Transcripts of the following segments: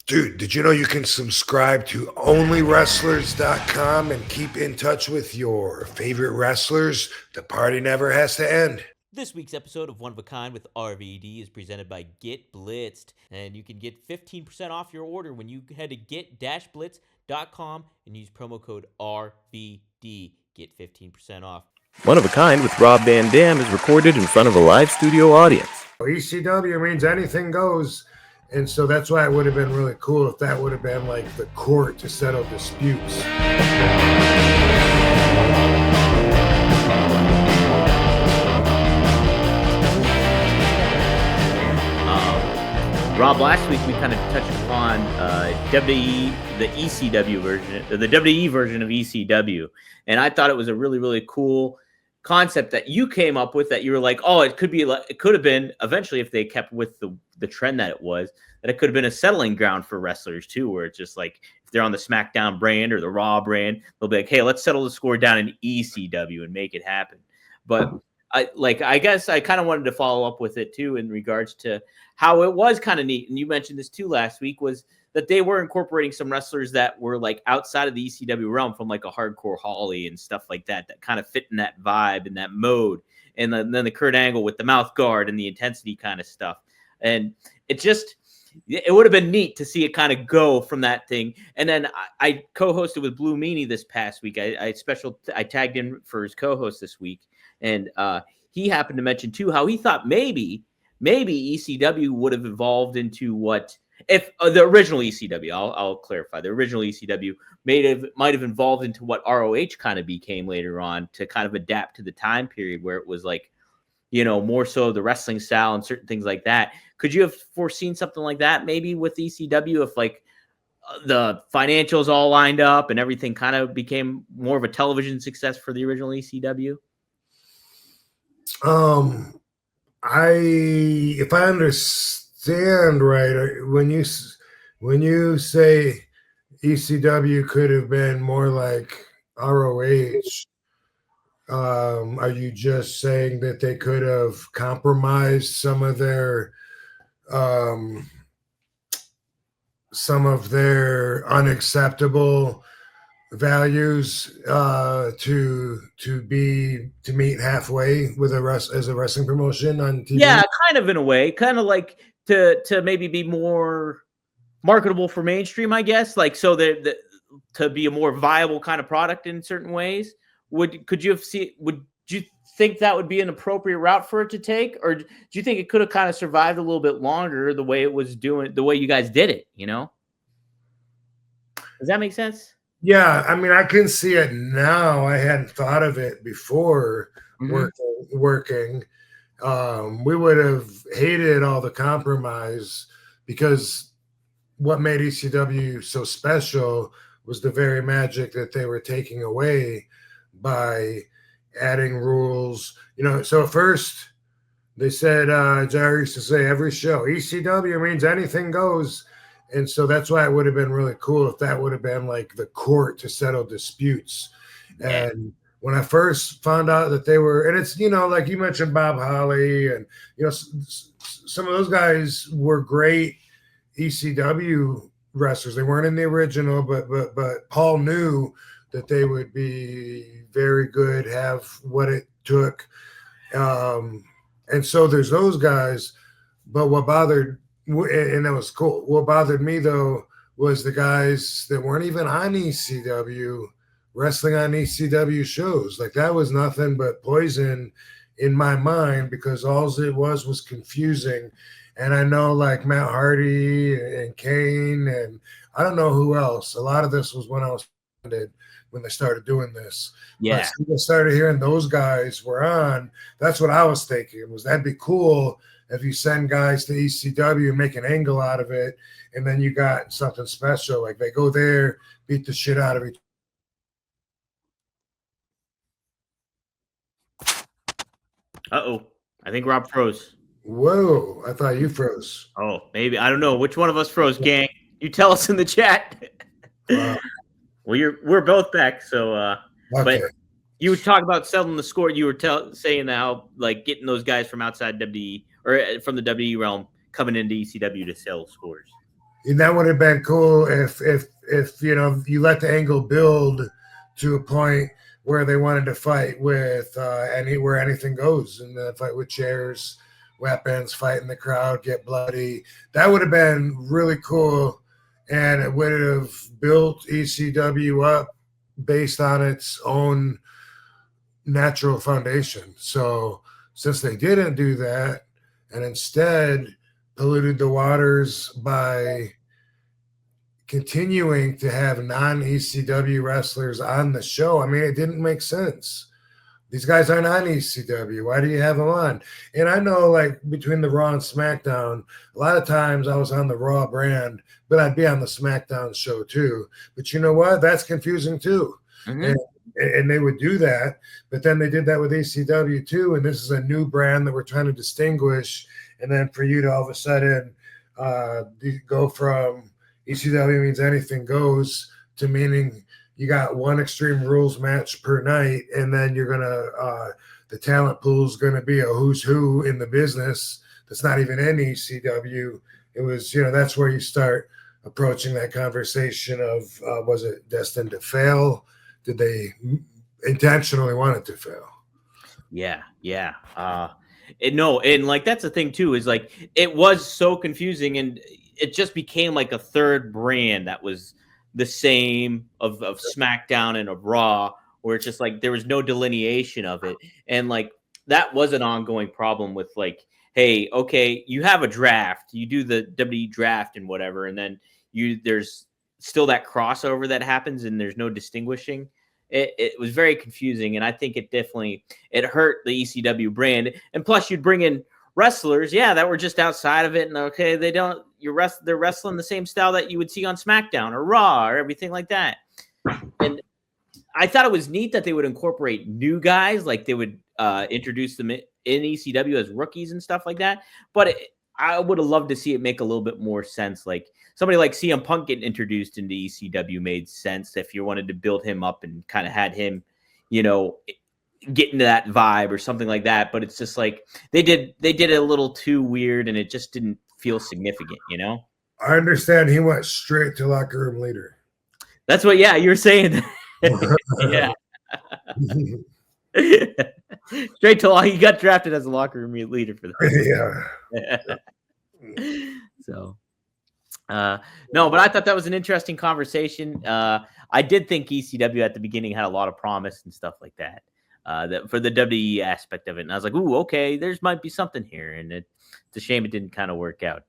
Dude, did you know you can subscribe to onlywrestlers.com and keep in touch with your favorite wrestlers? The party never has to end. This week's episode of One of a Kind with RVD is presented by Get Blitzed, and you can get 15% off your order when you head to get-blitz.com and use promo code RVD. Get 15% off. One of a Kind with Rob Van Dam is recorded in front of a live studio audience. ECW means anything goes. And so that's why it would have been really cool if that would have been like the court to settle disputes. Rob, last week we kind of touched upon WWE, the ECW version, the WWE version of ECW, and I thought it was a really, really cool concept that you came up with. That you were like, oh, it could have been eventually, if they kept with the trend that it was, that it could have been a settling ground for wrestlers too, where it's just like if they're on the SmackDown brand or the Raw brand, they'll be like, hey, let's settle the score down in ECW and make it happen. But I guess I kind of wanted to follow up with it too in regards to how it was kind of neat. And you mentioned this too last week, was that they were incorporating some wrestlers that were like outside of the ECW realm, from like a Hardcore Holly and stuff like that, that kind of fit in that vibe and that mode. And then the Kurt Angle with the mouth guard and the intensity kind of stuff. And it would have been neat to see it kind of go from that thing. And then I co-hosted with Blue Meanie this past week. I tagged in for his co-host this week. And he happened to mention too how he thought maybe ECW would have evolved into what if the original ECW. I'll clarify, the original ECW might have evolved into what ROH kind of became later on, to kind of adapt to the time period where it was like, you know, more so the wrestling style and certain things like that. Could you have foreseen something like that maybe with ECW if like the financials all lined up and everything kind of became more of a television success for the original ECW? If I understand right, when you say ECW could have been more like ROH, are you just saying that they could have compromised some of their unacceptable values to meet halfway with as a wrestling promotion on TV? Yeah, kind of in a way, kind of like to maybe be more marketable for mainstream, I guess, like so that to be a more viable kind of product in certain ways. Would you think that would be an appropriate route for it to take, or do you think it could have kind of survived a little bit longer the way it was doing, the way you guys did it? You know, does that make sense? Yeah, I mean, I can see it now. I hadn't thought of it before working. We would have hated all the compromise, because what made ECW so special was the very magic that they were taking away by adding rules. You know, so at first they said, Jerry used to say every show, ECW means anything goes. And so that's why it would have been really cool if that would have been like the court to settle disputes. Yeah. And when I first found out that they were, and it's, you know, like you mentioned Bob Holly, and, you know, some of those guys were great ECW wrestlers. They weren't in the original, but Paul knew that they would be very good, have what it took. And so there's those guys, but what bothered, and that was cool. What bothered me, though, was the guys that weren't even on ECW wrestling on ECW shows. Like, that was nothing but poison in my mind, because all it was confusing. And I know, like, Matt Hardy and Kane, and I don't know who else. A lot of this was when they started doing this. Yeah. But I started hearing those guys were on. That's what I was thinking, was that'd be cool if you send guys to ECW and make an angle out of it, and then you got something special. Like, they go there, beat the shit out of each Uh-oh. I think Rob froze. Whoa, I thought you froze. Oh, maybe. I don't know. Which one of us froze, gang? You tell us in the chat. Well, we're both back, so okay. But you would talk about selling the score. You were saying how, like, getting those guys from outside WWE or from the WWE realm coming into ECW to sell scores. And that would have been cool if you let the angle build to a point where they wanted to fight with where anything goes, and then fight with chairs, weapons, fight in the crowd, get bloody. That would have been really cool, and it would have built ECW up based on its own natural foundation. So since they didn't do that, and instead polluted the waters by continuing to have non-ECW wrestlers on the show, I mean, it didn't make sense. These guys are not ECW. Why do you have them on? And I know, like, between the Raw and SmackDown, a lot of times I was on the Raw brand, but I'd be on the SmackDown show too. But you know what? That's confusing too. Mm-hmm. And they would do that, but then they did that with ECW too. And this is a new brand that we're trying to distinguish. And then for you to all of a sudden go from ECW means anything goes to meaning you got one Extreme Rules match per night, and then you're gonna the talent pool is gonna be a who's who in the business that's not even in ECW. It was, that's where you start approaching that conversation of was it destined to fail? Did they intentionally want it to fail? Yeah. And like that's the thing too, is like it was so confusing, and it just became like a third brand that was the same of SmackDown and of Raw, where it's just like there was no delineation of it. And like that was an ongoing problem with like, hey, okay, you have a draft, you do the WWE draft and whatever, and then there's still that crossover that happens and there's no distinguishing. It was very confusing, and I think it hurt the ECW brand. And plus you'd bring in wrestlers, that were just outside of it, and okay, they're wrestling the same style that you would see on SmackDown or Raw or everything like that. And I thought it was neat that they would incorporate new guys, like they would introduce them in ECW as rookies and stuff like that. But I would have loved to see it make a little bit more sense. Like somebody like CM Punk getting introduced into ECW made sense if you wanted to build him up and kind of had him, get into that vibe or something like that. But it's just like they did it a little too weird, and it just didn't feel significant, I understand he went straight to locker room leader. That's what, you were saying. Yeah. Straight to he got drafted as a locker room leader for that. Yeah. So no, but I thought that was an interesting conversation. I did think ECW at the beginning had a lot of promise and stuff like that. That for the WWE aspect of it. And I was like, ooh, okay, there's might be something here. And it's a shame it didn't kind of work out.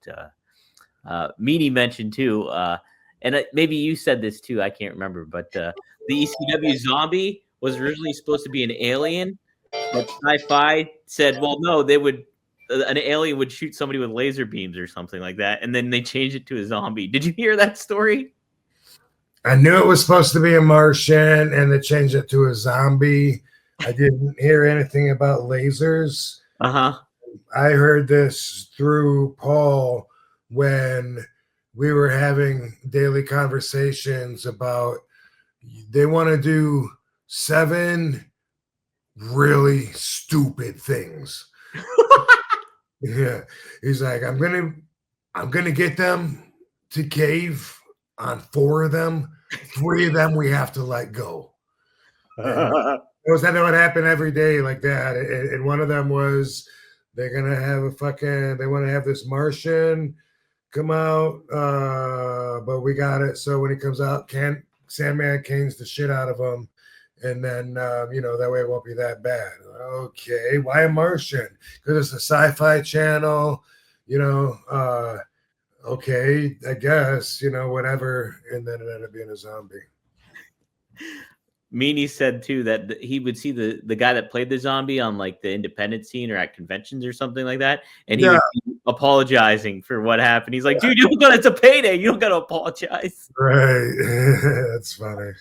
Meanie mentioned too, and maybe you said this too, I can't remember, but the ECW zombie was originally supposed to be an alien, but Sci-Fi said, well, no, an alien would shoot somebody with laser beams or something like that, and then they changed it to a zombie. Did you hear that story? I knew it was supposed to be a Martian, and they changed it to a zombie. I didn't hear anything about lasers. Uh-huh. I heard this through Paul when we were having daily conversations about they want to do 7 really stupid things. Yeah. He's like, I'm gonna get them to cave on 4 of them. 3 of them we have to let go. That would happen every day like that. And one of them was they're gonna have they want to have this Martian come out, but we got it. So when he comes out, Sandman canes the shit out of him, and then that way it won't be that bad. Okay, why a Martian? Because it's a sci-fi channel, okay, I guess, whatever. And then it ended up being a zombie. Meanie said too that he would see the guy that played the zombie on like the independent scene or at conventions or something like that, and he would be apologizing for what happened. He's like, dude, it's a payday. You don't got to apologize. Right. That's funny.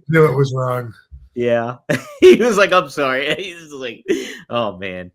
Knew it was wrong. Yeah. He was like, I'm sorry. He's like, oh man.